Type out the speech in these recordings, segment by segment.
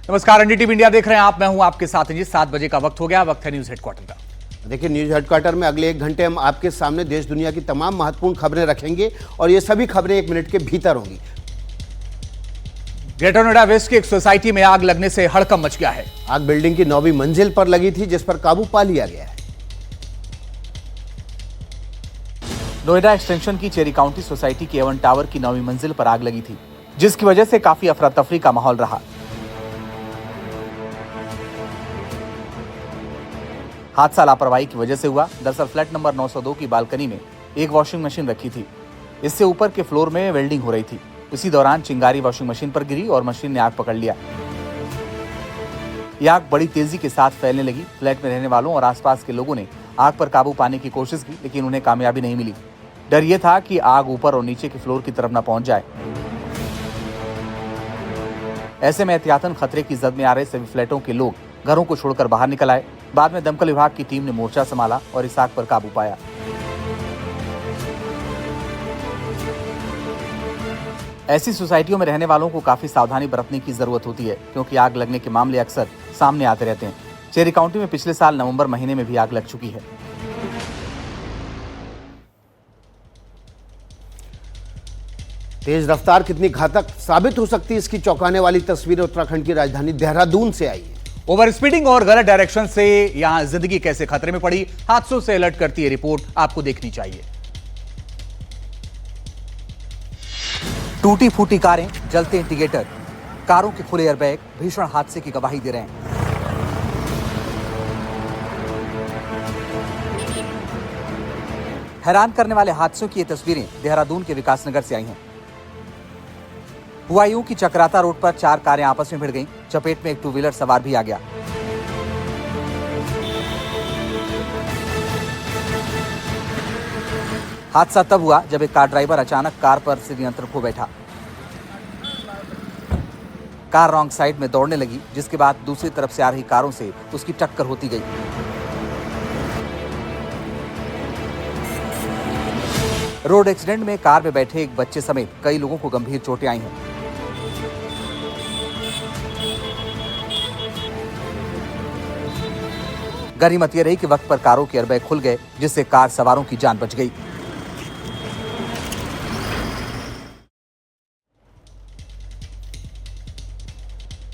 नमस्कार, NDTV India देख रहे हैं आप। मैं हूं आपके साथ। 7 बजे का वक्त हो गया। वक्त है न्यूज हेडक्वार्टर का। देखिए, न्यूज हेडक्वार्टर में अगले 1 घंटे हम आपके सामने देश दुनिया की तमाम महत्वपूर्ण खबरें रखेंगे और ये सभी खबरें 1 मिनट के भीतर होंगी। ग्रेटर नोएडा वेस्ट की एक सोसाइटी में आग लगने से हड़कंप मच गया है। आग बिल्डिंग की 9वीं मंजिल पर लगी थी, जिस पर काबू पा लिया गया है। नोएडा एक्सटेंशन की चेरी काउंटी सोसाइटी के एवन टावर की 9वीं मंजिल पर आग लगी थी, जिसकी वजह से काफी अफरा तफरी का माहौल रहा। हादसा लापरवाही की वजह से हुआ। दरअसल फ्लैट नंबर 902 की बालकनी में एक वॉशिंग मशीन रखी थी। इससे ऊपर के फ्लोर में वेल्डिंग हो रही थी। इसी दौरान चिंगारी वॉशिंग मशीन पर गिरी और मशीन ने आग पकड़ लिया। यह आग बड़ी तेजी के साथ फैलने लगी। फ्लैट में रहने वालों और आसपास के लोगों ने आग पर काबू पाने की कोशिश की, लेकिन उन्हें कामयाबी नहीं मिली। डर यह था कि आग ऊपर और नीचे के फ्लोर की तरफ न पहुंच जाए। ऐसे में एहतियातन खतरे की जद में आ रहे सभी फ्लैटों के लोग घरों को छोड़कर बाहर निकल आए। बाद में दमकल विभाग की टीम ने मोर्चा संभाला और इस आग पर काबू पाया। ऐसी सोसाइटियों में रहने वालों को काफी सावधानी बरतने की जरूरत होती है, क्योंकि आग लगने के मामले अक्सर सामने आते रहते हैं। चेरी काउंटी में पिछले साल नवंबर महीने में भी आग लग चुकी है। तेज रफ्तार कितनी घातक साबित हो सकती है, इसकी चौंकाने वाली तस्वीरें उत्तराखंड की राजधानी देहरादून से आई है। ओवर स्पीडिंग और गलत डायरेक्शन से यहां जिंदगी कैसे खतरे में पड़ी, हादसों से अलर्ट करती है रिपोर्ट, आपको देखनी चाहिए। टूटी फूटी कारें, जलते इंडिकेटर, कारों के खुले एयरबैग भीषण हादसे की गवाही दे रहे हैं। हैरान करने वाले हादसों की ये तस्वीरें देहरादून के विकासनगर से आई हैं। हुआ यूं कि चक्राता रोड पर 4 कारें आपस में भिड़ गईं। चपेट में एक 2 व्हीलर सवार भी आ गया। हादसा तब हुआ जब एक कार ड्राइवर अचानक कार पर से नियंत्रण खो बैठा। कार रॉन्ग साइड में दौड़ने लगी, जिसके बाद दूसरी तरफ से आ रही कारों से उसकी टक्कर होती गई। रोड एक्सीडेंट में कार में बैठे एक बच्चे समेत कई लोगों को गंभीर चोटें आई हैं। गनीमत यह रही कि वक्त पर कारों के एयरबैग खुल गए, जिससे कार सवारों की जान बच गई।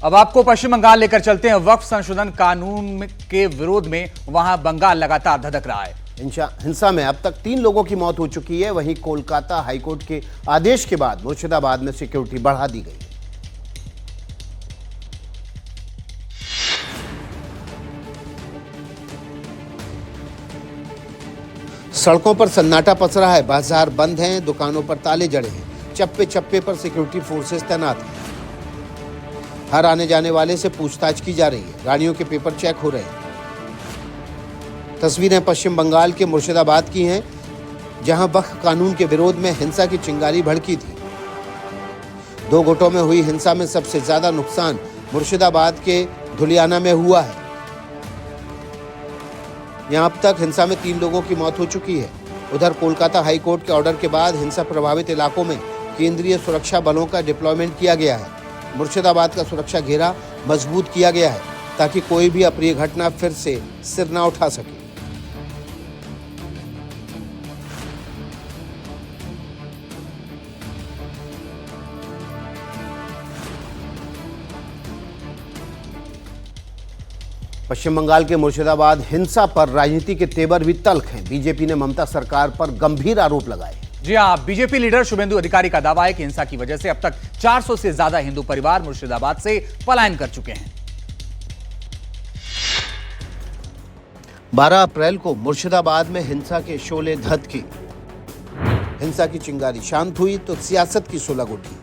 अब आपको पश्चिम बंगाल लेकर चलते हैं। वक्फ संशोधन कानून के विरोध में वहां बंगाल लगातार धधक रहा है। हिंसा में अब तक 3 लोगों की मौत हो चुकी है। वहीं कोलकाता हाईकोर्ट के आदेश के बाद मुर्शिदाबाद में सिक्योरिटी बढ़ा दी गई। सड़कों पर सन्नाटा पसरा है। बाजार बंद हैं, दुकानों पर ताले जड़े हैं। चप्पे चप्पे पर सिक्योरिटी फोर्सेस तैनात हैं। हर आने जाने वाले से पूछताछ की जा रही है। गाड़ियों के पेपर चेक हो रहे हैं। तस्वीरें पश्चिम बंगाल के मुर्शिदाबाद की हैं, जहां वक्फ कानून के विरोध में हिंसा की चिंगारी भड़की थी। 2 गुटों में हुई हिंसा में सबसे ज्यादा नुकसान मुर्शिदाबाद के धुलियाना में हुआ है। यहां अब तक हिंसा में 3 लोगों की मौत हो चुकी है। उधर कोलकाता हाईकोर्ट के ऑर्डर के बाद हिंसा प्रभावित इलाकों में केंद्रीय सुरक्षा बलों का डिप्लॉयमेंट किया गया है। मुर्शिदाबाद का सुरक्षा घेरा मजबूत किया गया है, ताकि कोई भी अप्रिय घटना फिर से सिर न उठा सके। पश्चिम बंगाल के मुर्शिदाबाद हिंसा पर राजनीति के तेवर भी तल्ख हैं। बीजेपी ने ममता सरकार पर गंभीर आरोप लगाए। जी हां, बीजेपी लीडर शुभेंदु अधिकारी का दावा है कि हिंसा की वजह से अब तक 400 से ज्यादा हिंदू परिवार मुर्शिदाबाद से पलायन कर चुके हैं। 12 अप्रैल को मुर्शिदाबाद में हिंसा के शोले धधके। हिंसा की चिंगारी शांत हुई तो सियासत की सुलग उठी।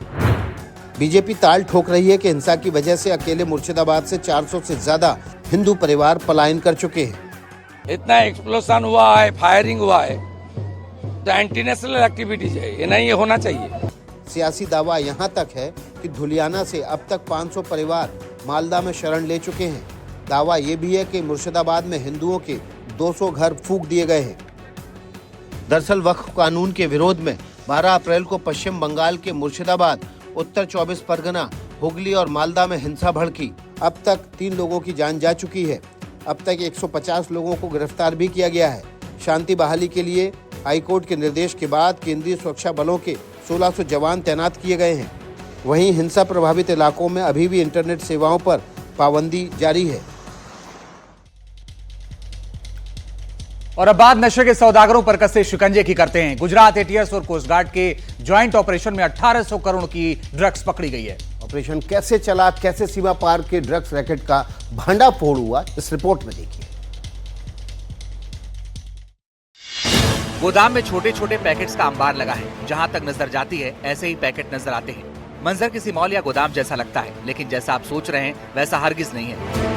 बीजेपी ताल ठोक रही है कि हिंसा की वजह से अकेले मुर्शिदाबाद से 400 से ज्यादा हिंदू परिवार पलायन कर चुके हैं। इतना एक्सप्लोजन हुआ है, फायरिंग हुआ है, तो एंटी नेशनल एक्टिविटीज है, ये नहीं होना चाहिए। सियासी दावा यहां तक है कि धुलियाना से अब तक 500 परिवार मालदा में शरण ले चुके हैं। दावा ये भी है कि मुर्शिदाबाद में हिंदुओं के 200 घर फूंक दिए गए हैं। दरअसल वक्फ कानून के विरोध में 12 अप्रैल को पश्चिम बंगाल के मुर्शिदाबाद, उत्तर 24 परगना हुगली और मालदा में हिंसा भड़की। अब तक 3 लोगों की जान जा चुकी है। अब तक 150 लोगों को गिरफ्तार भी किया गया है। शांति बहाली के लिए हाईकोर्ट के निर्देश के बाद केंद्रीय सुरक्षा बलों के 1600 जवान तैनात किए गए हैं। वहीं हिंसा प्रभावित इलाकों में अभी भी इंटरनेट सेवाओं पर पाबंदी जारी है। और अब बात नशे के सौदागरों पर कसे शिकंजे की करते हैं। गुजरात एटीएस और कोस्ट गार्ड के ज्वाइंट ऑपरेशन में 1800 करोड़ की ड्रग्स पकड़ी गई है। ऑपरेशन कैसे चला, कैसे सीमा पार के ड्रग्स रैकेट का भंडाफोड़ हुआ, इस रिपोर्ट में देखिए। गोदाम में छोटे छोटे पैकेट्स का अंबार लगा है। जहां तक नजर जाती है ऐसे ही पैकेट नजर आते हैं। मंजर किसी मॉल या गोदाम जैसा लगता है, लेकिन जैसा आप सोच रहे हैं वैसा हरगिज नहीं है।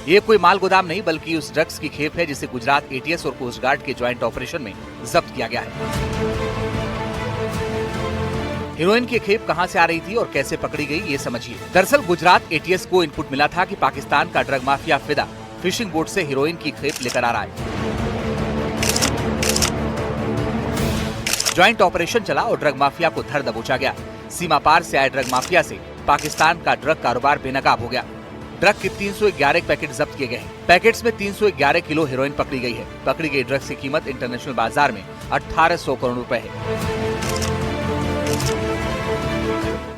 ये कोई माल गोदाम नहीं बल्कि उस ड्रग्स की खेप है जिसे गुजरात एटीएस और कोस्ट गार्ड के ज्वाइंट ऑपरेशन में जब्त किया गया है। हीरोइन की खेप कहां से आ रही थी और कैसे पकड़ी गई ये समझिए। दरअसल गुजरात एटीएस को इनपुट मिला था कि पाकिस्तान का ड्रग माफिया फिदा फिशिंग बोट से हीरोइन की खेप लेकर आ रहा है। ज्वाइंट ऑपरेशन चला और ड्रग माफिया को धर दबोचा गया। सीमा पार से आए ड्रग माफिया से पाकिस्तान का ड्रग कारोबार बेनकाब हो गया। ड्रग के 311 पैकेट जब्त किए गए हैं। पैकेट्स में 311 किलो हीरोइन पकड़ी गई है। पकड़ी गई ड्रग्स की कीमत इंटरनेशनल बाजार में 1800 करोड़ रुपए है।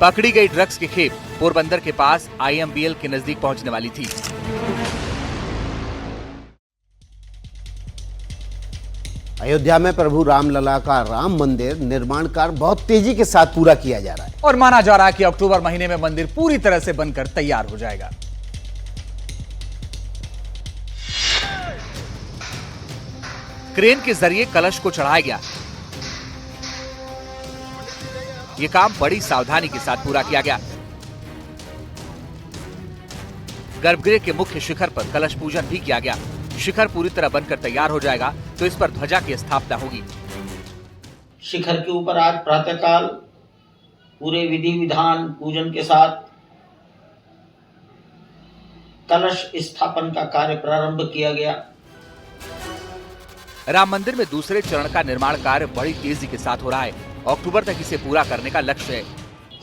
पकड़ी गई ड्रग्स की खेप पोरबंदर के पास IMBL के नजदीक पहुंचने वाली थी। अयोध्या में प्रभु रामलला का राम मंदिर निर्माण कार्य बहुत तेजी के साथ पूरा किया जा रहा है और माना जा रहा है कि अक्टूबर महीने में मंदिर पूरी तरह से बनकर तैयार हो जाएगा। क्रेन के जरिए कलश को चढ़ाया गया। ये काम बड़ी सावधानी के साथ पूरा किया गया। गर्भगृह के मुख्य शिखर पर कलश पूजन भी किया गया। शिखर पूरी तरह बनकर तैयार हो जाएगा तो इस पर ध्वजा की स्थापना होगी। शिखर के ऊपर आज प्रातःकाल पूरे विधि विधान पूजन के साथ कलश स्थापन का कार्य प्रारंभ किया गया। राम मंदिर में दूसरे चरण का निर्माण कार्य बड़ी तेजी के साथ हो रहा है। अक्टूबर तक इसे पूरा करने का लक्ष्य है।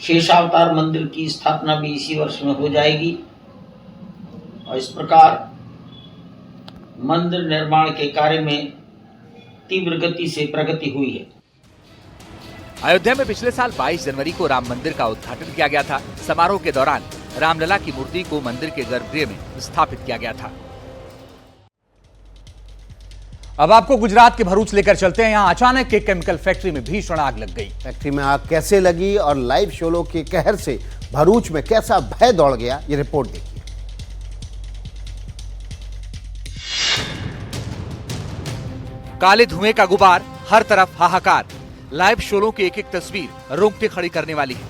शेषावतार मंदिर की स्थापना भी इसी वर्ष में हो जाएगी और इस प्रकार मंदिर निर्माण के कार्य में तीव्र गति से प्रगति हुई है। अयोध्या में पिछले साल 22 जनवरी को राम मंदिर का उद्घाटन किया गया था। समारोह के दौरान रामलला की मूर्ति को मंदिर के गर्भगृह में स्थापित किया गया था। अब आपको गुजरात के भरूच लेकर चलते हैं। यहां अचानक एक केमिकल फैक्ट्री में भीषण आग लग गई। फैक्ट्री में आग कैसे लगी और लाइव शोलो के कहर से भरूच में कैसा भय दौड़ गया, ये रिपोर्ट देखिए। काले धुएं का गुबार, हर तरफ हाहाकार। लाइव शोलों की एक एक तस्वीर रोंगटे खड़ी करने वाली है।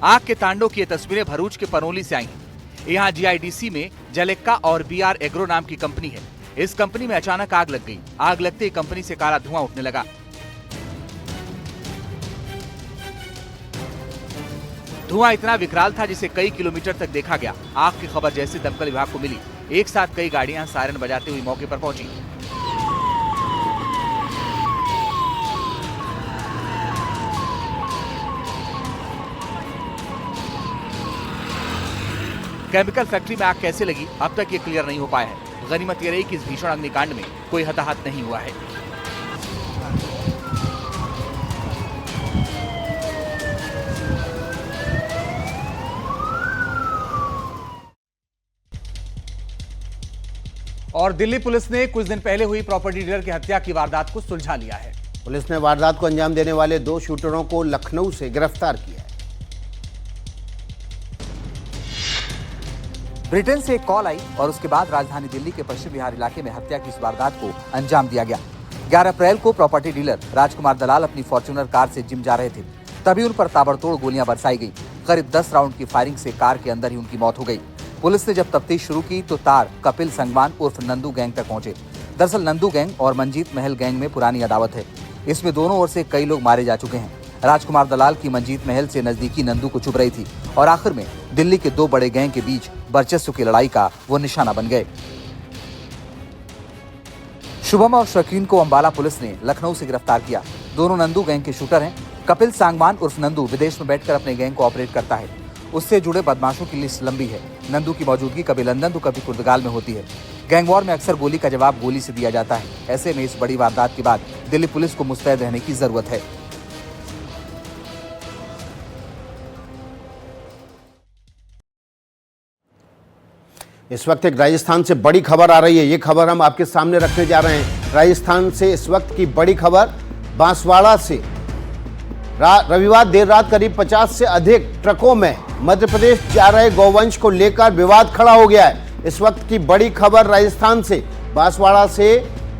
आग के तांडव की ये तस्वीरें भरूच के पनोली से आई हैं। यहाँ GIDC में जलेक्का और BR एग्रो नाम की कंपनी है। इस कंपनी में अचानक आग लग गई। आग लगते ही कंपनी से काला धुआं उठने लगा। धुआं इतना विकराल था जिसे कई किलोमीटर तक देखा गया। आग की खबर जैसे दमकल विभाग को मिली, एक साथ कई गाड़ियां सायरन बजाते हुए मौके पर पहुंची। केमिकल फैक्ट्री में आग कैसे लगी अब तक ये क्लियर नहीं हो पाया है। गनीमत ये रही कि इस भीषण अग्निकांड में कोई हताहत नहीं हुआ है। और दिल्ली पुलिस ने कुछ दिन पहले हुई प्रॉपर्टी डीलर की हत्या की वारदात को सुलझा लिया है। पुलिस ने वारदात को अंजाम देने वाले 2 शूटरों को लखनऊ से गिरफ्तार किया है। ब्रिटेन से एक कॉल आई और उसके बाद राजधानी दिल्ली के पश्चिम विहार इलाके में हत्या की इस वारदात को अंजाम दिया गया। 11 अप्रैल को प्रॉपर्टी डीलर राजकुमार दलाल अपनी फॉर्च्यूनर कार से जिम जा रहे थे। तभी उन पर ताबड़तोड़ गोलियां बरसाई गई। करीब 10 राउंड की फायरिंग से कार के अंदर ही उनकी मौत हो गई। पुलिस ने जब तफ्तीश शुरू की तो तार कपिल संगवान उर्फ नंदू गैंग तक पहुंचे। दरअसल नंदू गैंग और मंजीत महल गैंग में पुरानी अदावत है। इसमें दोनों ओर से कई लोग मारे जा चुके हैं। राजकुमार दलाल की मंजीत महल से नजदीकी नंदू को चुभ रही थी और आखिर में दिल्ली के 2 बड़े गैंग के बीच वर्चस्व की लड़ाई का वो निशाना बन गए। शुभम और शकीन को अंबाला पुलिस ने लखनऊ से गिरफ्तार किया। दोनों नंदू गैंग के शूटर हैं। कपिल सांगवान उर्फ नंदू विदेश में बैठकर अपने गैंग को ऑपरेट करता है। उससे जुड़े बदमाशों की लिस्ट लंबी है। नंदू की मौजूदगी कभी लंदन तो कभी पुर्तगाल में होती है। गैंग वॉर में अक्सर गोली का जवाब गोली से दिया जाता है। ऐसे में इस बड़ी वारदात के बाद दिल्ली पुलिस को मुस्तैद रहने की जरूरत है। इस वक्त एक राजस्थान से बड़ी खबर आ रही है। ये खबर हम आपके सामने रखने जा रहे हैं। राजस्थान से इस वक्त की बड़ी खबर, बांसवाड़ा से रविवार देर रात करीब 50 से अधिक ट्रकों में मध्य प्रदेश जा रहे गौवंश को लेकर विवाद खड़ा हो गया है। इस वक्त की बड़ी खबर राजस्थान से बांसवाड़ा से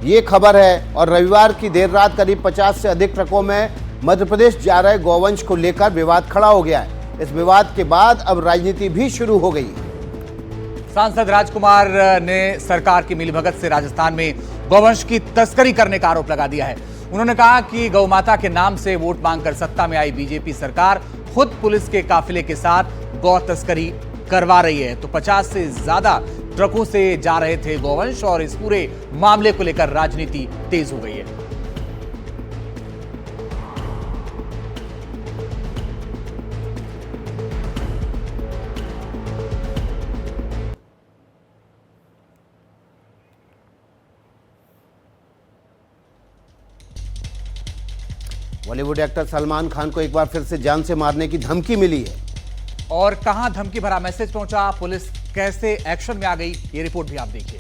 ये खबर है। और रविवार की देर रात करीब 50 से अधिक ट्रकों में मध्य प्रदेश जा रहे गौवंश को लेकर विवाद खड़ा हो गया है। इस विवाद के बाद अब राजनीति भी शुरू हो गई है। सांसद राजकुमार ने सरकार की मिलीभगत से राजस्थान में गौवंश की तस्करी करने का आरोप लगा दिया है। उन्होंने कहा कि गौ माता के नाम से वोट मांगकर सत्ता में आई बीजेपी सरकार खुद पुलिस के काफिले के साथ गौ तस्करी करवा रही है। तो 50 से ज्यादा ट्रकों से जा रहे थे गौवंश और इस पूरे मामले को लेकर राजनीति तेज हो गई है। बॉलीवुड एक्टर सलमान खान को एक बार फिर से जान से मारने की धमकी मिली है। और कहां धमकी भरा मैसेज पहुंचा, पुलिस कैसे एक्शन में आ गई, ये रिपोर्ट भी आप देखिए।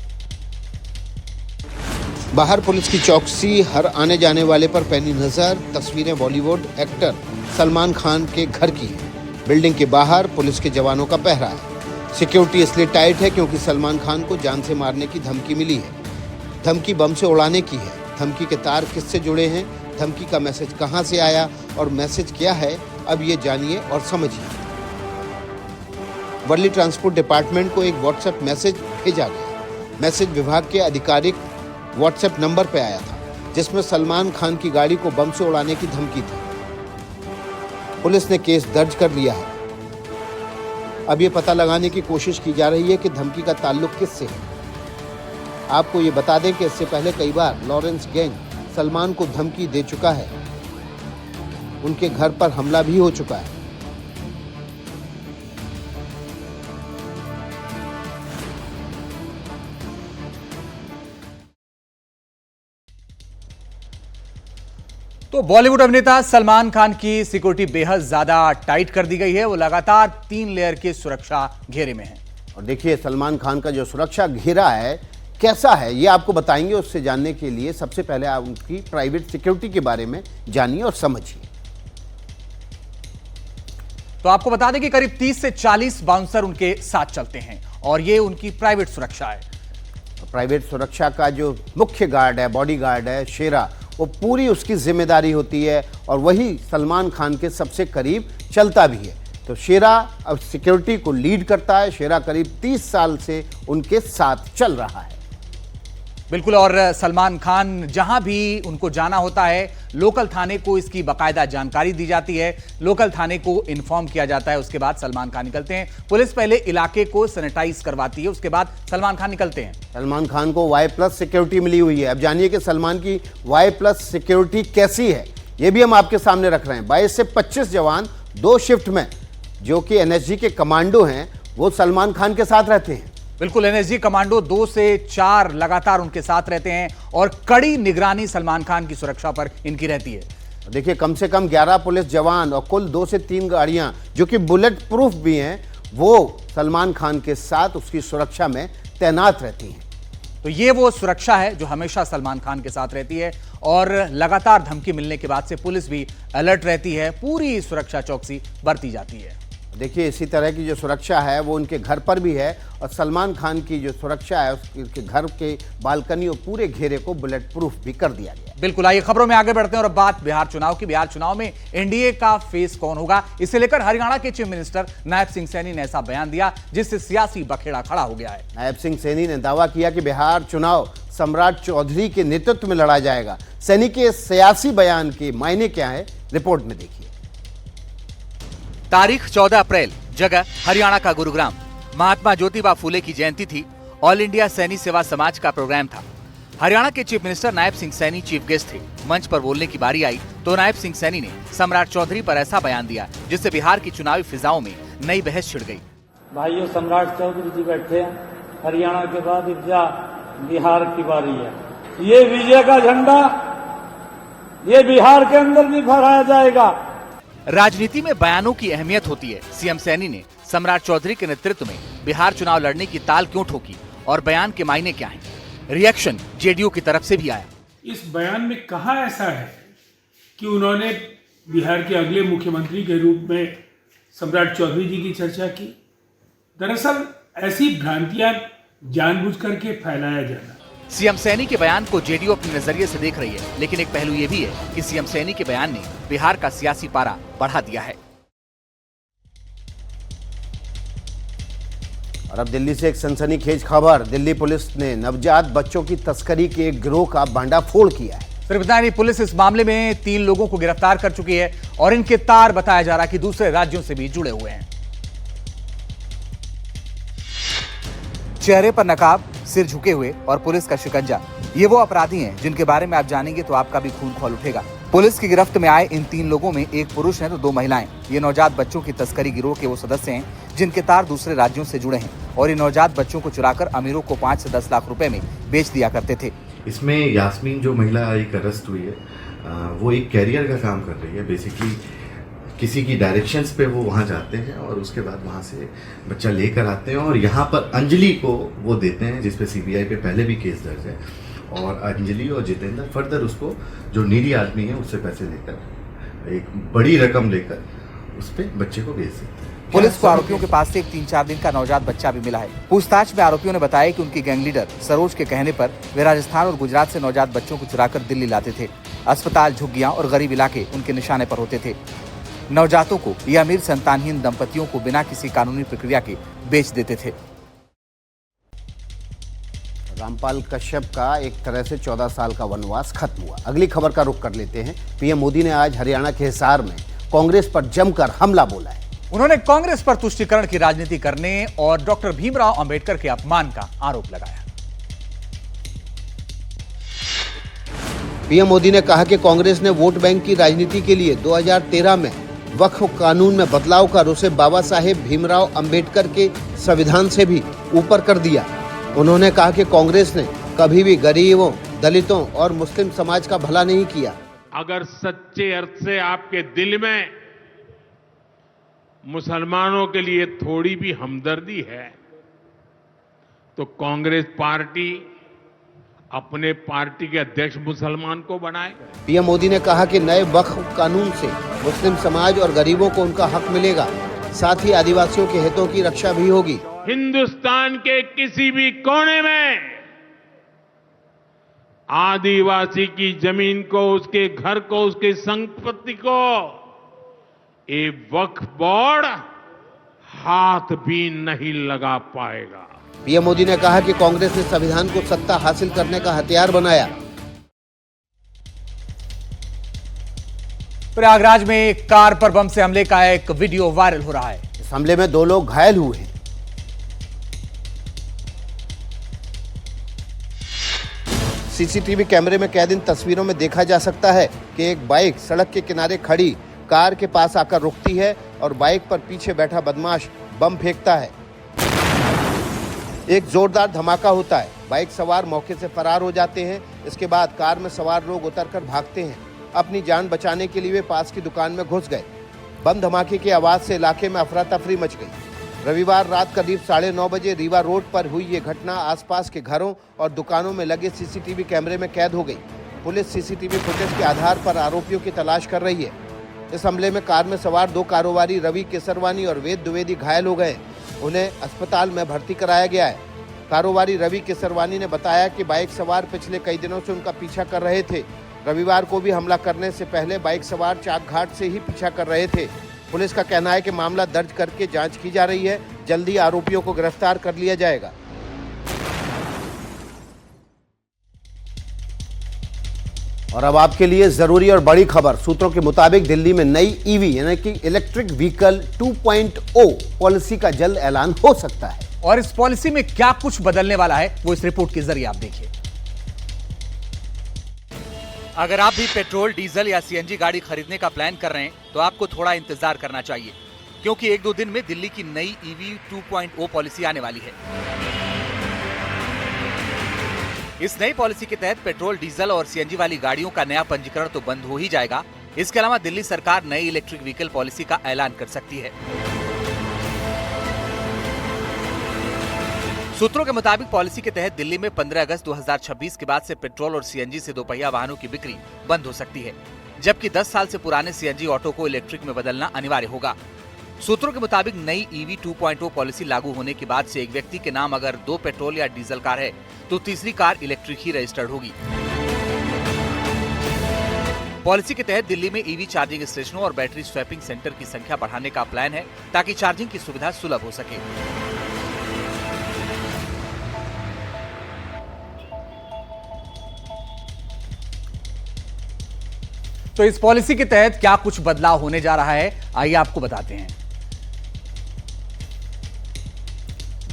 बाहर पुलिस की चौकसी, हर आने जाने वाले पर पैनी नजर। तस्वीरें बॉलीवुड एक्टर सलमान खान के घर की है। बिल्डिंग के बाहर पुलिस के जवानों का पहरा है। सिक्योरिटी इसलिए टाइट है क्योंकि सलमान खान को जान से मारने की धमकी मिली है। धमकी बम से उड़ाने की है। धमकी के तार किससे जुड़े हैं, धमकी का मैसेज कहां से आया और मैसेज क्या है, अब ये जानिए और समझिए। वर्ली ट्रांसपोर्ट डिपार्टमेंट को एक व्हाट्सएप मैसेज भेजा गया। मैसेज विभाग के आधिकारिक व्हाट्सएप नंबर पर आया था, जिसमें सलमान खान की गाड़ी को बम से उड़ाने की धमकी थी। पुलिस ने केस दर्ज कर लिया है। अब ये पता लगाने की कोशिश की जा रही है कि धमकी का ताल्लुक किससे है। आपको ये बता दें कि इससे पहले कई बार लॉरेंस गैंग सलमान को धमकी दे चुका है। उनके घर पर हमला भी हो चुका है। तो बॉलीवुड अभिनेता सलमान खान की सिक्योरिटी बेहद ज्यादा टाइट कर दी गई है। वो लगातार 3 लेयर के सुरक्षा घेरे में है। और देखिए सलमान खान का जो सुरक्षा घेरा है कैसा है, ये आपको बताएंगे। उससे जानने के लिए सबसे पहले आप उनकी प्राइवेट सिक्योरिटी के बारे में जानिए और समझिए। तो आपको बता दें कि करीब 30 से 40 बाउंसर उनके साथ चलते हैं और ये उनकी प्राइवेट सुरक्षा है। प्राइवेट सुरक्षा का जो मुख्य गार्ड है, बॉडी गार्ड है शेरा, वो पूरी उसकी जिम्मेदारी होती है और वही सलमान खान के सबसे करीब चलता भी है। तो शेरा अब सिक्योरिटी को लीड करता है। शेरा करीब 30 साल से उनके साथ चल रहा है। बिल्कुल। और सलमान खान जहां भी उनको जाना होता है, लोकल थाने को इसकी बाकायदा जानकारी दी जाती है, लोकल थाने को इन्फॉर्म किया जाता है। उसके बाद सलमान खान निकलते हैं। पुलिस पहले इलाके को सैनिटाइज करवाती है, उसके बाद सलमान खान निकलते हैं। सलमान खान को Y+ सिक्योरिटी मिली हुई है। अब जानिए कि सलमान की Y+ सिक्योरिटी कैसी है, ये भी हम आपके सामने रख रहे हैं। 22 से 25 जवान 2 शिफ्ट में, जो कि NSG के कमांडो हैं, वो सलमान खान के साथ रहते हैं। बिल्कुल। NSG कमांडो 2 से 4 लगातार उनके साथ रहते हैं और कड़ी निगरानी सलमान खान की सुरक्षा पर इनकी रहती है। देखिए कम से कम 11 पुलिस जवान और कुल 2 से 3 गाड़ियां जो कि बुलेट प्रूफ भी हैं, वो सलमान खान के साथ उसकी सुरक्षा में तैनात रहती हैं। तो ये वो सुरक्षा है जो हमेशा सलमान खान के साथ रहती है और लगातार धमकी मिलने के बाद से पुलिस भी अलर्ट रहती है। पूरी सुरक्षा चौकसी बरती जाती है। देखिए इसी तरह की जो सुरक्षा है वो उनके घर पर भी है और सलमान खान की जो सुरक्षा है उसके घर के बालकनी और पूरे घेरे को बुलेट प्रूफ भी कर दिया गया। बिल्कुल। आइए खबरों में आगे बढ़ते हैं और अब बात बिहार चुनाव की। बिहार चुनाव में एनडीए का फेस कौन होगा, इसे लेकर हरियाणा के चीफ मिनिस्टर नायब सिंह सैनी ने ऐसा बयान दिया जिससे सियासी बखेड़ा खड़ा हो गया है। नायब सिंह सैनी ने दावा किया कि बिहार चुनाव सम्राट चौधरी के नेतृत्व में लड़ा जाएगा। सैनी के सियासी बयान के मायने क्या है, रिपोर्ट में देखिए। तारीख 14 अप्रैल, जगह हरियाणा का गुरुग्राम। महात्मा ज्योतिबा फूले की जयंती थी। ऑल इंडिया सैनी सेवा समाज का प्रोग्राम था। हरियाणा के chief minister Nayab Singh Saini chief guest थे। मंच पर बोलने की बारी आई तो नायब सिंह सैनी ने सम्राट चौधरी पर ऐसा बयान दिया जिससे बिहार की चुनावी फिजाओं में नई बहस छिड़ गई। भाइयों, सम्राट चौधरी जी बैठे हैं, हरियाणा के बाद बिहार की बारी है। ये विजय का झंडा ये बिहार के अंदर भी फहराया जाएगा। राजनीति में बयानों की अहमियत होती है। सीएम सैनी ने सम्राट चौधरी के नेतृत्व में बिहार चुनाव लड़ने की ताल क्यों ठोकी और बयान के मायने क्या हैं? रिएक्शन जेडीयू की तरफ से भी आया। इस बयान में कहा ऐसा है कि उन्होंने बिहार के अगले मुख्यमंत्री के रूप में सम्राट चौधरी जी की चर्चा की। दरअसल ऐसी भ्रांतियां जानबूझ करके फैलाया जाना। सीएम सैनी के बयान को जेडीयू अपने नजरिए से देख रही है, लेकिन एक पहलू ये भी है कि सीएम सैनी के बयान ने बिहार का सियासी पारा बढ़ा दिया है। और अब दिल्ली से एक सनसनीखेज खबर। दिल्ली पुलिस ने नवजात बच्चों की तस्करी के एक गिरोह का भंडाफोड़ किया है। सिर्फ इतना नहीं, पुलिस इस मामले में 3 लोगों को गिरफ्तार कर चुकी है और इनके तार बताया जा रहा है कि दूसरे राज्यों से भी जुड़े हुए हैं। चेहरे पर नकाब, सिर झुके हुए और पुलिस का शिकंजा, ये वो अपराधी हैं जिनके बारे में आप जानेंगे तो आपका भी खून खौल उठेगा। पुलिस की गिरफ्त में आए इन 3 लोगों में एक पुरुष है तो 2 महिलाएं। ये नवजात बच्चों की तस्करी गिरोह के वो सदस्य हैं जिनके तार दूसरे राज्यों से जुड़े हैं और इन नवजात बच्चों को चुराकर अमीरों को 5 से 10 लाख रुपए में बेच दिया करते थे। इसमें यास्मीन जो महिला एक अरेस्ट हुई है, वो एक कैरियर का काम कर रही है। बेसिकली किसी की डायरेक्शंस पे वो वहाँ जाते हैं और उसके बाद वहाँ से बच्चा लेकर आते हैं और यहाँ पर अंजलि को वो देते हैं, जिसपे सीबीआई पे पहले भी केस दर्ज है। और अंजलि और जितेंद्र फर्दर उसको जो नीडी आदमी है उससे पैसे लेकर एक बड़ी रकम लेकर उस पे बच्चे को भेज देते हैं। पुलिस को आरोपियों के पास से एक 3-4 दिन का नवजात बच्चा भी मिला है। पूछताछ में आरोपियों ने बताया कि उनकी गैंग लीडर सरोज के कहने पर वे राजस्थान और गुजरात से नवजात बच्चों को चुराकर दिल्ली लाते थे। अस्पताल, झुग्गियां और गरीब इलाके उनके निशाने पर होते थे। नवजातों को ये अमीर संतानहीन दंपतियों को बिना किसी कानूनी प्रक्रिया के बेच देते थे। रामपाल कश्यप का एक तरह से 14 साल का वनवास खत्म हुआ। अगली खबर का रुख कर लेते हैं। पीएम मोदी ने आज हरियाणा के हिसार में कांग्रेस पर जमकर हमला बोला है। उन्होंने कांग्रेस पर तुष्टीकरण की राजनीति करने और डॉक्टर भीमराव अंबेडकर के अपमान का आरोप लगाया। पीएम मोदी ने कहा कि कांग्रेस ने वोट बैंक की राजनीति के लिए 2013 में वक्फ कानून में बदलाव कर उसे बाबा साहेब भीमराव अंबेडकर के संविधान से भी ऊपर कर दिया। उन्होंने कहा कि कांग्रेस ने कभी भी गरीबों, दलितों और मुस्लिम समाज का भला नहीं किया। अगर सच्चे अर्थ से आपके दिल में मुसलमानों के लिए थोड़ी भी हमदर्दी है तो कांग्रेस पार्टी अपने पार्टी के अध्यक्ष मुसलमान को बनाए। पीएम मोदी ने कहा कि नए वक्फ कानून से मुस्लिम समाज और गरीबों को उनका हक मिलेगा, साथ ही आदिवासियों के हितों की रक्षा भी होगी। हिंदुस्तान के किसी भी कोने में आदिवासी की जमीन को, उसके घर को, उसकी संपत्ति को ये वक्फ बोर्ड हाथ भी नहीं लगा पाएगा। पीएम मोदी ने कहा कि कांग्रेस ने संविधान को सत्ता हासिल करने का हथियार बनाया। प्रयागराज में एक कार पर बम से हमले का एक वीडियो वायरल हो रहा है। इस हमले में 2 लोग घायल हुए हैं। सीसीटीवी कैमरे में कैद इन तस्वीरों में देखा जा सकता है कि एक बाइक सड़क के किनारे खड़ी कार के पास आकर रुकती है और बाइक पर पीछे बैठा बदमाश बम फेंकता है। एक जोरदार धमाका होता है। बाइक सवार मौके से फरार हो जाते हैं। इसके बाद कार में सवार लोग उतरकर भागते हैं। अपनी जान बचाने के लिए वे पास की दुकान में घुस गए। बम धमाके की आवाज से इलाके में अफरा तफरी मच गई। रविवार रात करीब 9:30 बजे रीवा रोड पर हुई ये घटना आसपास के घरों और दुकानों में लगे सीसीटीवी कैमरे में कैद हो गई। पुलिस सीसीटीवी फुटेज के आधार पर आरोपियों की तलाश कर रही है। इस हमले में कार में सवार 2 कारोबारी रवि केसरवानी और वेद द्विवेदी घायल हो गए। उन्हें अस्पताल में भर्ती कराया गया है। कारोबारी रवि केसरवानी ने बताया कि बाइक सवार पिछले कई दिनों से उनका पीछा कर रहे थे। रविवार को भी हमला करने से पहले बाइक सवार चाकघाट से ही पीछा कर रहे थे। पुलिस का कहना है कि मामला दर्ज करके जांच की जा रही है। जल्दी आरोपियों को गिरफ्तार कर लिया जाएगा। और अब आपके लिए जरूरी और बड़ी खबर। सूत्रों के मुताबिक दिल्ली में नई ईवी यानी कि इलेक्ट्रिक व्हीकल 2.0 पॉलिसी का जल्द ऐलान हो सकता है। और इस पॉलिसी में क्या कुछ बदलने वाला है वो इस रिपोर्ट के जरिए आप देखिए। अगर आप भी पेट्रोल, डीजल या सीएनजी गाड़ी खरीदने का प्लान कर रहे हैं तो आपको थोड़ा इंतजार करना चाहिए, क्योंकि 1-2 दिन में दिल्ली की नई ईवी 2.0 पॉलिसी आने वाली है। इस नई पॉलिसी के तहत पेट्रोल, डीजल और सीएनजी वाली गाड़ियों का नया पंजीकरण तो बंद हो ही जाएगा। इसके अलावा दिल्ली सरकार नई इलेक्ट्रिक व्हीकल पॉलिसी का ऐलान कर सकती है। सूत्रों के मुताबिक पॉलिसी के तहत दिल्ली में 15 अगस्त 2026 के बाद से पेट्रोल और सीएनजी से दोपहिया वाहनों की बिक्री बंद हो सकती है, जबकि 10 साल से पुराने सीएनजी ऑटो को इलेक्ट्रिक में बदलना अनिवार्य होगा। सूत्रों के मुताबिक नई ईवी 2.0 पॉलिसी लागू होने के बाद से एक व्यक्ति के नाम अगर 2 पेट्रोल या डीजल कार है तो तीसरी कार इलेक्ट्रिक ही रजिस्टर्ड होगी। पॉलिसी के तहत दिल्ली में ईवी चार्जिंग स्टेशनों और बैटरी स्वैपिंग सेंटर की संख्या बढ़ाने का प्लान है, ताकि चार्जिंग की सुविधा सुलभ हो सके। तो इस पॉलिसी के तहत क्या कुछ बदलाव होने जा रहा है, आइए आपको बताते हैं।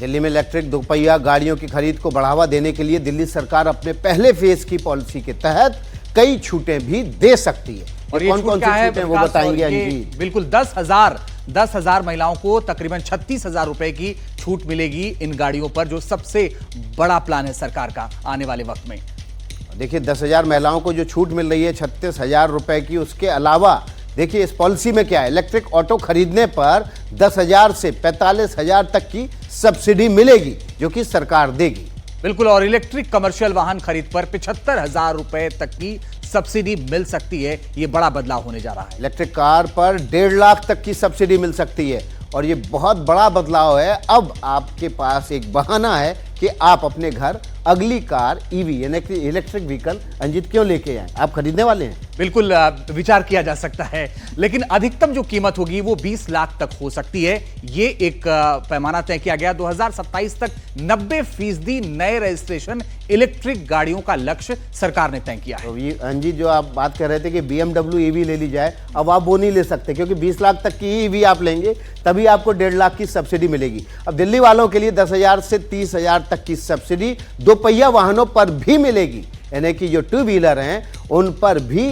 दिल्ली में इलेक्ट्रिक दोपहिया गाड़ियों की खरीद को बढ़ावा देने के लिए दिल्ली सरकार अपने पहले फेज की पॉलिसी के तहत कई छूटें भी दे सकती है। और ये कौन-कौन सी छूटें वो बताएंगे अंजीत। बिल्कुल 10,000 महिलाओं को तकरीबन 36,000 रुपए की छूट मिलेगी इन गाड़ियों पर, जो सबसे बड़ा प्लान है सरकार का आने वाले वक्त में। देखिए 10,000 महिलाओं को जो छूट मिल रही है 36,000 रुपए की, उसके अलावा देखिए इस पॉलिसी में क्या है, इलेक्ट्रिक ऑटो खरीदने पर 10,000 से 45,000 तक की सब्सिडी मिलेगी, जो कि सरकार देगी। बिल्कुल, और इलेक्ट्रिक कमर्शियल वाहन खरीद पर 75,000 रुपए तक की सब्सिडी मिल सकती है। ये बड़ा बदलाव होने जा रहा है। इलेक्ट्रिक कार पर 1.5 लाख तक की सब्सिडी मिल सकती है, और ये बहुत बड़ा बदलाव है। अब आपके पास एक बहाना है कि आप अपने घर अगली कार ईवी यानी कि इलेक्ट्रिक व्हीकल अंजित क्यों लेके आए। आप खरीदने वाले हैं? बिल्कुल विचार किया जा सकता है, लेकिन अधिकतम जो कीमत होगी वो 20 लाख तक हो सकती है। ये एक पैमाना तय किया गया। 2027 तक 90% नए रजिस्ट्रेशन इलेक्ट्रिक गाड़ियों का लक्ष्य सरकार ने तय किया है। तो ये अंजित जो आप बात कर रहे थे कि BMW ईवी ले ली जाए, अब आप वो नहीं ले सकते, क्योंकि 20 लाख तक की ईवी आप लेंगे तभी आपको 1.5 लाख की सब्सिडी मिलेगी। अब दिल्ली वालों के लिए 10,000 से 30,000 तक की सब्सिडी दोपहिया वाहनों पर भी मिलेगी, यानी कि जो 2 व्हीलर हैं उन पर भी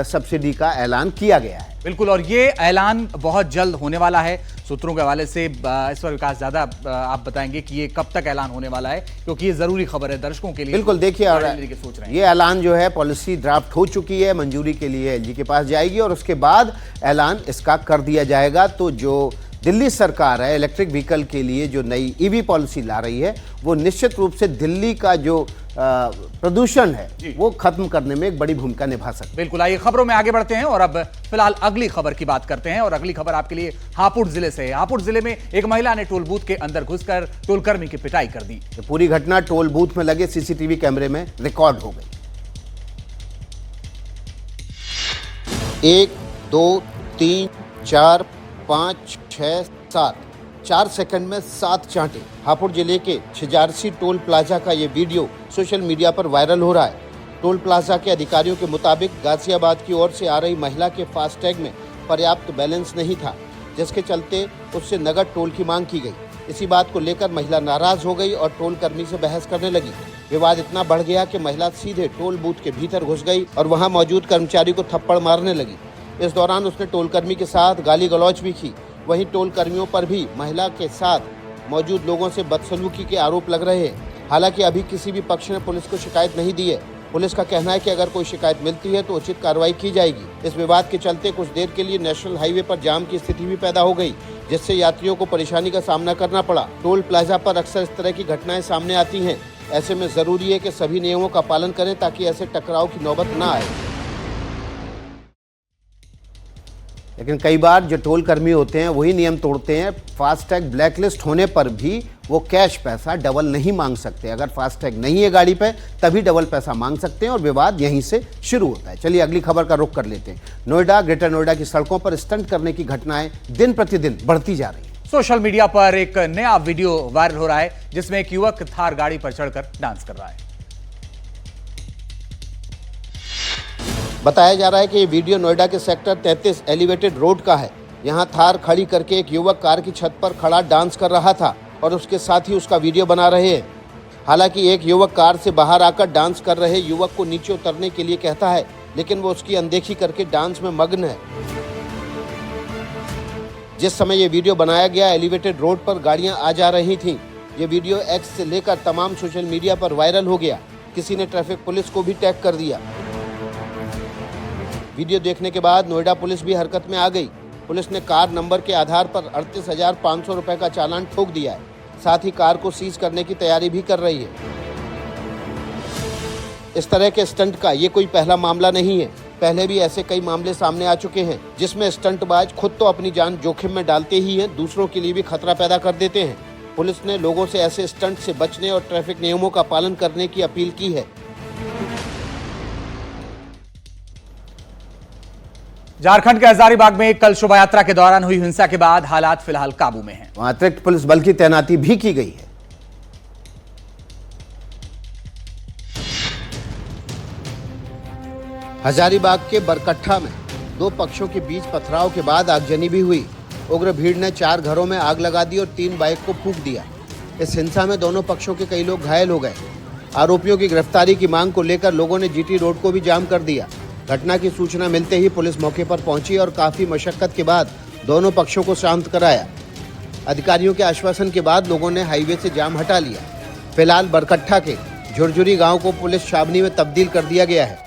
सब्सिडी का ऐलान किया गया है। बिल्कुल, और ये ऐलान बहुत जल्द होने वाला है। सूत्रों के हवाले से इस पर विकास ज्यादा आप बताएंगे कि ये कब तक ऐलान होने वाला है, क्योंकि ये जरूरी खबर है दर्शकों के लिए। बिल्कुल, देखिए और सोच रहे हैं ये ऐलान जो है पॉलिसी ड्राफ्ट हो चुकी है, मंजूरी के लिए एलजी के पास जाएगी और उसके बाद ऐलान इसका कर दिया जाएगा। तो जो दिल्ली सरकार है इलेक्ट्रिक व्हीकल के लिए जो नई ईवी पॉलिसी ला रही है, वो निश्चित रूप से दिल्ली का जो प्रदूषण है वो खत्म करने में एक बड़ी भूमिका निभा सकती है। बिल्कुल, आइए खबरों में आगे बढ़ते हैं और अब फिलहाल अगली खबर की बात करते हैं। और अगली खबर आपके लिए हापुड़ जिले से है। हापुड़ जिले में एक महिला ने टोल बूथ के अंदर घुसकर टोलकर्मी की पिटाई कर दी। तो पूरी घटना टोल बूथ में लगे सीसीटीवी कैमरे में रिकॉर्ड हो गई। 1 2 3 4 5 6 7 4 सेकंड में 7 चांटे। हापुड़ जिले के छिजारसी टोल प्लाजा का ये वीडियो सोशल मीडिया पर वायरल हो रहा है। टोल प्लाजा के अधिकारियों के मुताबिक गाजियाबाद की ओर से आ रही महिला के फास्टैग में पर्याप्त बैलेंस नहीं था, जिसके चलते उससे नगद टोल की मांग की गई। इसी बात को लेकर महिला नाराज हो गई और टोल कर्मी से बहस करने लगी। विवाद इतना बढ़ गया कि महिला सीधे टोल बूथ के भीतर घुस गई और वहां मौजूद कर्मचारी को थप्पड़ मारने लगी। इस दौरान उसने टोल कर्मी के साथ गाली गलौज भी की। वहीं टोल कर्मियों पर भी महिला के साथ मौजूद लोगों से बदसलूकी के आरोप लग रहे हैं। हालांकि अभी किसी भी पक्ष ने पुलिस को शिकायत नहीं दी है। पुलिस का कहना है कि अगर कोई शिकायत मिलती है तो उचित कार्रवाई की जाएगी। इस विवाद के चलते कुछ देर के लिए नेशनल हाईवे पर जाम की स्थिति भी पैदा हो गई, जिससे यात्रियों को परेशानी का सामना करना पड़ा। टोल प्लाजा पर अक्सर इस तरह की घटनाएं सामने आती हैं। ऐसे में जरूरी है कि सभी नियमों का पालन करें ताकि ऐसे टकराव की नौबत न आए। लेकिन कई बार जो टोल कर्मी होते हैं वही नियम तोड़ते हैं। फास्टैग ब्लैकलिस्ट होने पर भी वो कैश पैसा डबल नहीं मांग सकते। अगर फास्टैग नहीं है गाड़ी पे तभी डबल पैसा मांग सकते हैं और विवाद यहीं से शुरू होता है। चलिए अगली खबर का रुख कर लेते हैं। नोएडा, ग्रेटर नोएडा की सड़कों पर स्टंट करने की घटनाएं दिन प्रतिदिन बढ़ती जा रही है। सोशल मीडिया पर एक नया वीडियो वायरल हो रहा है, जिसमें एक युवक थार गाड़ी पर चढ़कर डांस कर रहा है। बताया जा रहा है कि ये वीडियो नोएडा के सेक्टर 33 एलिवेटेड रोड का है। यहाँ थार खड़ी करके एक युवक कार की छत पर खड़ा डांस कर रहा था और उसके साथ ही उसका वीडियो बना रहे हैं। हालांकि एक युवक कार से बाहर आकर डांस कर रहे युवक को नीचे उतरने के लिए कहता है, लेकिन वो उसकी अनदेखी करके डांस में मग्न है। जिस समय ये वीडियो बनाया गया, एलिवेटेड रोड पर गाड़ियां आ जा रही थीं। ये वीडियो एक्स से लेकर तमाम सोशल मीडिया पर वायरल हो गया। किसी ने ट्रैफिक पुलिस को भी टैग कर दिया। वीडियो देखने के बाद नोएडा पुलिस भी हरकत में आ गई। पुलिस ने कार नंबर के आधार पर 38,500 रुपए का चालान ठोक दिया है। साथ ही कार को सीज करने की तैयारी भी कर रही है। इस तरह के स्टंट का ये कोई पहला मामला नहीं है। पहले भी ऐसे कई मामले सामने आ चुके हैं, जिसमें स्टंटबाज खुद तो अपनी जान जोखिम में डालते ही हैं, दूसरों के लिए भी खतरा पैदा कर देते हैं। पुलिस ने लोगों से ऐसे स्टंट से बचने और ट्रैफिक नियमों का पालन करने की अपील की है। झारखंड के हजारीबाग में कल शोभा यात्रा के दौरान हुई हिंसा के बाद हालात फिलहाल काबू में हैं। वहां अतिरिक्त पुलिस बल की तैनाती भी की गई है। हजारीबाग के बरकट्ठा में दो पक्षों के बीच पथराव के बाद आगजनी भी हुई। उग्र भीड़ ने 4 घरों में आग लगा दी और 3 बाइक को फूंक दिया। इस हिंसा में दोनों पक्षों के कई लोग घायल हो गए। आरोपियों की गिरफ्तारी की मांग को लेकर लोगों ने जीटी रोड को भी जाम कर दिया। घटना की सूचना मिलते ही पुलिस मौके पर पहुंची और काफी मशक्कत के बाद दोनों पक्षों को शांत कराया। अधिकारियों के आश्वासन के बाद लोगों ने हाईवे से जाम हटा लिया। फिलहाल बरकट्ठा के झुरझुरी गांव को पुलिस छावनी में तब्दील कर दिया गया है।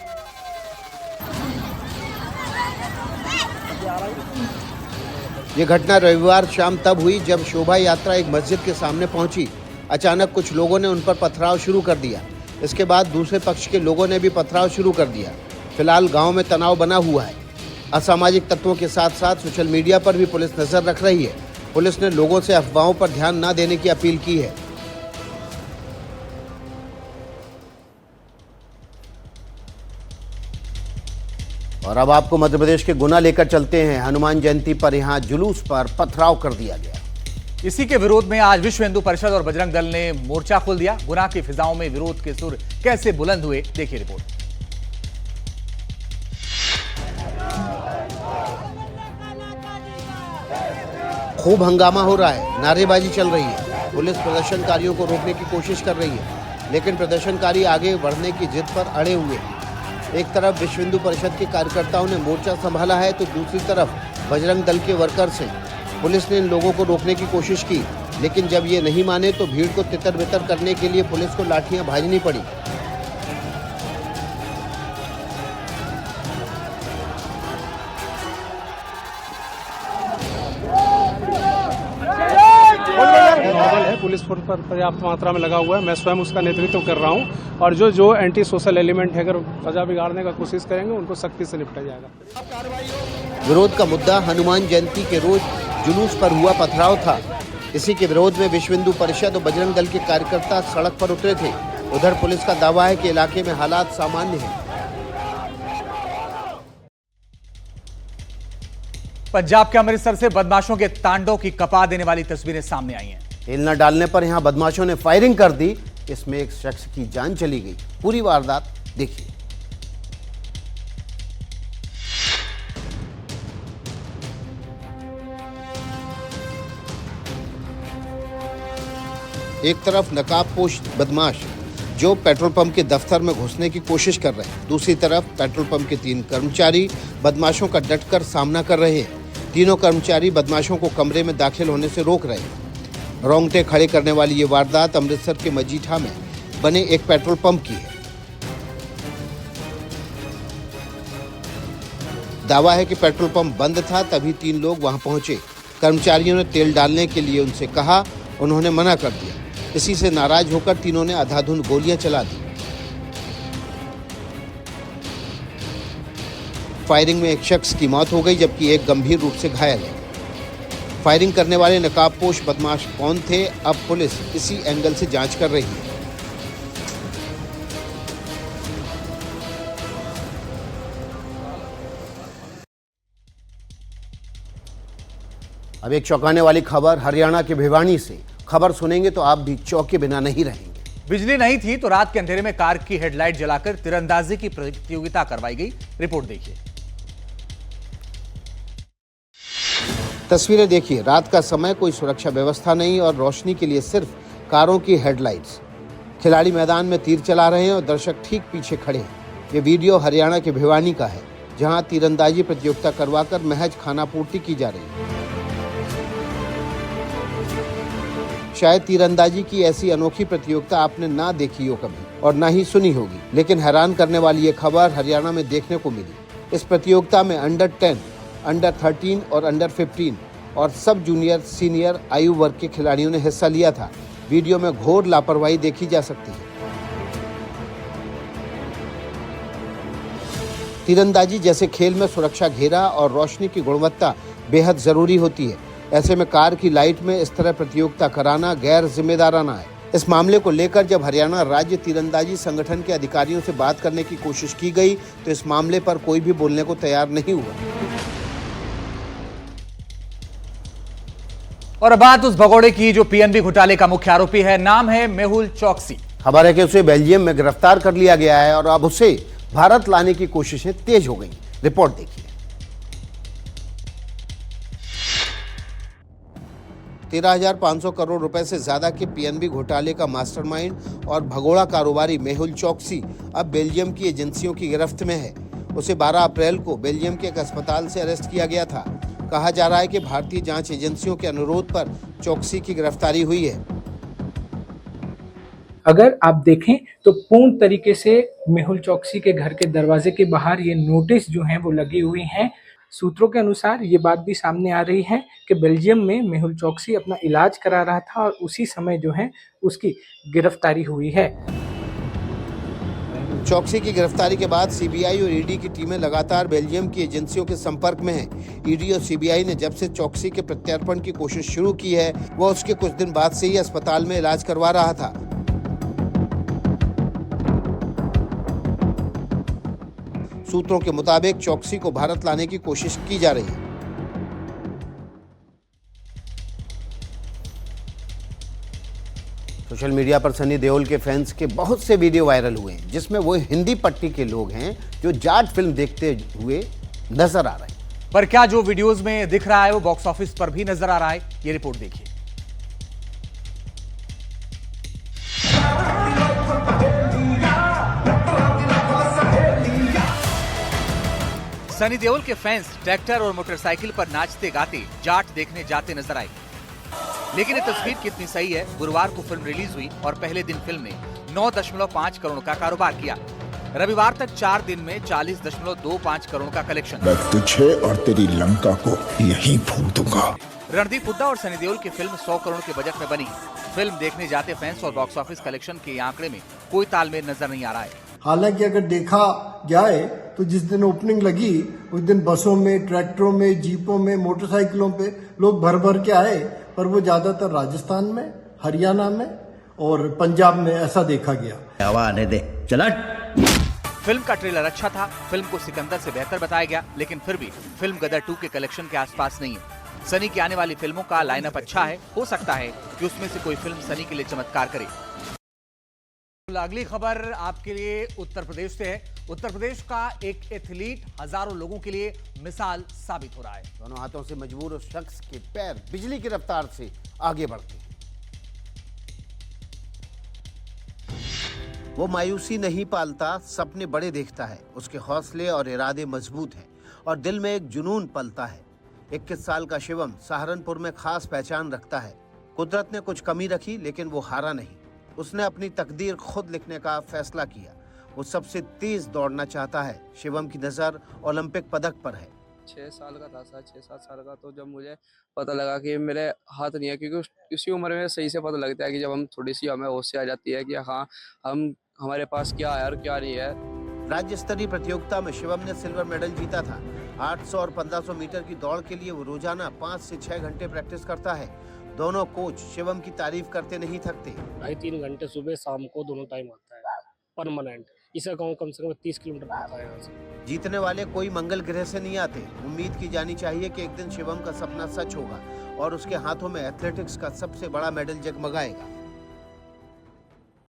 ये घटना रविवार शाम तब हुई जब शोभा यात्रा एक मस्जिद के सामने पहुंची। अचानक कुछ लोगों ने उन पर पथराव शुरू कर दिया। इसके बाद दूसरे पक्ष के लोगों ने भी पथराव शुरू कर दिया। फिलहाल गांव में तनाव बना हुआ है। असामाजिक तत्वों के साथ साथ सोशल मीडिया पर भी पुलिस नजर रख रही है। पुलिस ने लोगों से अफवाहों पर ध्यान न देने की अपील की है। और अब आपको मध्य प्रदेश के गुना लेकर चलते हैं। हनुमान जयंती पर यहां जुलूस पर पथराव कर दिया गया। इसी के विरोध में आज विश्व हिंदू परिषद और बजरंग दल ने मोर्चा खोल दिया। गुना की फिजाओं में विरोध के सुर कैसे बुलंद हुए, देखिए रिपोर्ट। खूब हंगामा हो रहा है, नारेबाजी चल रही है। पुलिस प्रदर्शनकारियों को रोकने की कोशिश कर रही है, लेकिन प्रदर्शनकारी आगे बढ़ने की जिद पर अड़े हुए हैं। एक तरफ विश्व हिंदू परिषद के कार्यकर्ताओं ने मोर्चा संभाला है, तो दूसरी तरफ बजरंग दल के वर्कर्स हैं। पुलिस ने इन लोगों को रोकने की कोशिश की, लेकिन जब ये नहीं माने तो भीड़ को तितर-बितर करने के लिए पुलिस को लाठियां भाजनी पड़ी। नॉर्मल है, पुलिस फोर्स पर पर्याप्त मात्रा में लगा हुआ है। मैं स्वयं उसका नेतृत्व कर रहा हूं और जो एंटी सोशल एलिमेंट है अगर सजा बिगाड़ने का कोशिश करेंगे उनको सख्ती से निपटा जाएगा। विरोध का मुद्दा हनुमान जयंती के रोज जुलूस पर हुआ पथराव था। इसी के विरोध में विश्व हिंदू परिषद और बजरंग दल के कार्यकर्ता सड़क पर उतरे थे। उधर पुलिस का दावा है कि इलाके में हालात सामान्य हैं। पंजाब के अमृतसर से बदमाशों के तांडव की कपा देने वाली तस्वीरें सामने आई हैं। तेल न डालने पर यहां बदमाशों ने फायरिंग कर दी। इसमें एक शख्स की जान चली गई। पूरी वारदात देखिए। एक तरफ नकाबपोश बदमाश जो पेट्रोल पंप के दफ्तर में घुसने की कोशिश कर रहे हैं, दूसरी तरफ पेट्रोल पंप के 3 कर्मचारी बदमाशों का डटकर सामना कर रहे हैं। तीनों कर्मचारी बदमाशों को कमरे में दाखिल होने से रोक रहे हैं। रोंगटे खड़े करने वाली ये वारदात अमृतसर के मजीठा में बने एक पेट्रोल पंप की है। दावा है कि पेट्रोल पंप बंद था, तभी 3 लोग वहां पहुंचे। कर्मचारियों ने तेल डालने के लिए उनसे कहा, उन्होंने मना कर दिया। इसी से नाराज होकर तीनों ने अंधाधुंध गोलियां चला दी। फायरिंग में एक शख्स की मौत हो गई, जबकि एक गंभीर रूप से घायल है। फायरिंग करने वाले नकाबपोश बदमाश कौन थे, अब पुलिस इसी एंगल से जांच कर रही है। अब एक चौंकाने वाली खबर हरियाणा के भिवानी से। खबर सुनेंगे तो आप भी चौंके बिना नहीं रहेंगे। बिजली नहीं थी तो रात के अंधेरे में कार की हेडलाइट जलाकर तीरंदाजी की प्रतियोगिता करवाई गई। रिपोर्ट देखिए। तस्वीरें देखिए। रात का समय, कोई सुरक्षा व्यवस्था नहीं और रोशनी के लिए सिर्फ कारों की हेडलाइट्स। खिलाड़ी मैदान में तीर चला रहे हैं और दर्शक ठीक पीछे खड़े हैं। ये वीडियो हरियाणा के भिवानी का है, जहां तीरंदाजी प्रतियोगिता करवाकर महज खानापूर्ति की जा रही है। शायद तीरंदाजी की ऐसी अनोखी प्रतियोगिता आपने ना देखी हो कभी और ना ही सुनी होगी, लेकिन हैरान करने वाली ये खबर हरियाणा में देखने को मिली। इस प्रतियोगिता में अंडर 10, अंडर 13 और अंडर 15 और सब जूनियर सीनियर आयु वर्ग के खिलाड़ियों ने हिस्सा लिया था। वीडियो में घोर लापरवाही देखी जा सकती है। तीरंदाजी जैसे खेल में सुरक्षा घेरा और रोशनी की गुणवत्ता बेहद जरूरी होती है। ऐसे में कार की लाइट में इस तरह प्रतियोगिता कराना गैर जिम्मेदाराना है। इस मामले को लेकर जब हरियाणा राज्य तीरंदाजी संगठन के अधिकारियों से बात करने की कोशिश की गई तो इस मामले पर कोई भी बोलने को तैयार नहीं हुआ। और अब बात उस भगोड़े की जो पीएनबी घोटाले का मुख्य आरोपी है। नाम है मेहुल चौकसी। खबर है कि उसे बेल्जियम में गिरफ्तार कर लिया गया है और अब उसे भारत लाने की कोशिशें तेज हो गई। रिपोर्ट देखिए। 13,500 करोड़ रुपए से ज्यादा के पीएनबी घोटाले का मास्टरमाइंड और भगोड़ा कारोबारी मेहुल चौकसी अब बेल्जियम की एजेंसियों की गिरफ्त में है। उसे 12 अप्रैल को बेल्जियम के एक अस्पताल से अरेस्ट किया गया था। कहा जा रहा है कि भारतीय जांच एजेंसियों के अनुरोध पर चौकसी की गिरफ्तारी हुई है। अगर आप देखें तो पूर्ण तरीके से मेहुल चौकसी के घर के दरवाजे के बाहर ये नोटिस जो हैं वो लगी हुई हैं। सूत्रों के अनुसार ये बात भी सामने आ रही है कि बेल्जियम में मेहुल चौकसी अपना इलाज करा रहा था और उसी समय जो है उसकी गिरफ्तारी हुई है। चौकसी की गिरफ्तारी के बाद सीबीआई और ईडी की टीमें लगातार बेल्जियम की एजेंसियों के संपर्क में हैं। ईडी और सीबीआई ने जब से चौकसी के प्रत्यार्पण की कोशिश शुरू की है, वह उसके कुछ दिन बाद से ही अस्पताल में इलाज करवा रहा था। सूत्रों के मुताबिक चौकसी को भारत लाने की कोशिश की जा रही है। सोशल मीडिया पर सनी देओल के फैंस के बहुत से वीडियो वायरल हुए हैं, जिसमें वो हिंदी पट्टी के लोग हैं जो जाट फिल्म देखते हुए नजर आ रहे हैं। पर क्या जो वीडियोस में दिख रहा है वो बॉक्स ऑफिस पर भी नजर आ रहा है? ये रिपोर्ट देखिए। सनी देओल के फैंस ट्रैक्टर और मोटरसाइकिल पर नाचते गाते जाट देखने जाते नजर आए। लेकिन ये तस्वीर कितनी सही है? गुरुवार को फिल्म रिलीज हुई और पहले दिन फिल्म ने 9.5 करोड़ का कारोबार किया। रविवार तक 4 दिन में 40.25 करोड़ का कलेक्शन। मैं तुझे और तेरी लंका को यहीं फूंक दूंगा। रणदीप हुड्डा और सनी देओल की फिल्म 100 करोड़ के बजट में बनी। फिल्म देखने जाते फैंस और बॉक्स ऑफिस कलेक्शन के आंकड़े में कोई तालमेल नजर नहीं आ रहा है। हालांकि अगर देखा जाए तो जिस दिन ओपनिंग लगी उस दिन बसों में, ट्रैक्टरों में, जीपों में, मोटरसाइकिलों पे लोग भर भर के आए, पर वो ज्यादातर राजस्थान में, हरियाणा में और पंजाब में ऐसा देखा गया। आने दे चला। फिल्म का ट्रेलर अच्छा था, फिल्म को सिकंदर से बेहतर बताया गया, लेकिन फिर भी फिल्म गदर 2 के कलेक्शन के आसपास नहीं है। सनी की आने वाली फिल्मों का लाइनअप अच्छा है, हो सकता है कि उसमें से कोई फिल्म सनी के लिए चमत्कार करे। अगली खबर आपके लिए उत्तर प्रदेश से है। उत्तर प्रदेश का एक एथलीट हजारों लोगों के लिए मिसाल साबित हो रहा है। दोनों हाथों से मजबूर उस शख्स के पैर बिजली की रफ्तार से आगे बढ़ते हैं। वो मायूसी नहीं पालता, सपने बड़े देखता है। उसके हौसले और इरादे मजबूत हैं और दिल में एक जुनून पलता है। 21 साल का शिवम सहारनपुर में खास पहचान रखता है। कुदरत ने कुछ कमी रखी, लेकिन वो हारा नहीं। उसने अपनी तकदीर खुद लिखने का फैसला किया। वो सबसे तेज दौड़ना चाहता है। शिवम की नजर ओलंपिक पदक पर है। 6 साल का था, 6-7 साल का, तो जब मुझे पता लगा कि मेरे हाथ नहीं है, क्योंकि उसी उम्र में सही से पता लगता है कि जब हम थोड़ी सी हमें होश से आ जाती है कि हाँ हमारे पास क्या है और क्या नहीं है। राज्य स्तरीय प्रतियोगिता में शिवम ने सिल्वर मेडल जीता था। 800 और 1500 मीटर की दौड़ के लिए वो रोजाना 5 से 6 घंटे प्रैक्टिस करता है। दोनों कोच शिवम की तारीफ करते नहीं थकते। 2.5-3 घंटे सुबह शाम को दोनों टाइम आता है परमानेंट। इसे कहूँ कम से कम 30 किलोमीटर पड़ता है यहाँ से। जीतने वाले कोई मंगल ग्रह से नहीं आते। उम्मीद की जानी चाहिए कि एक दिन शिवम का सपना सच होगा और उसके हाथों में एथलेटिक्स का सबसे बड़ा मेडल जगमगाएगा।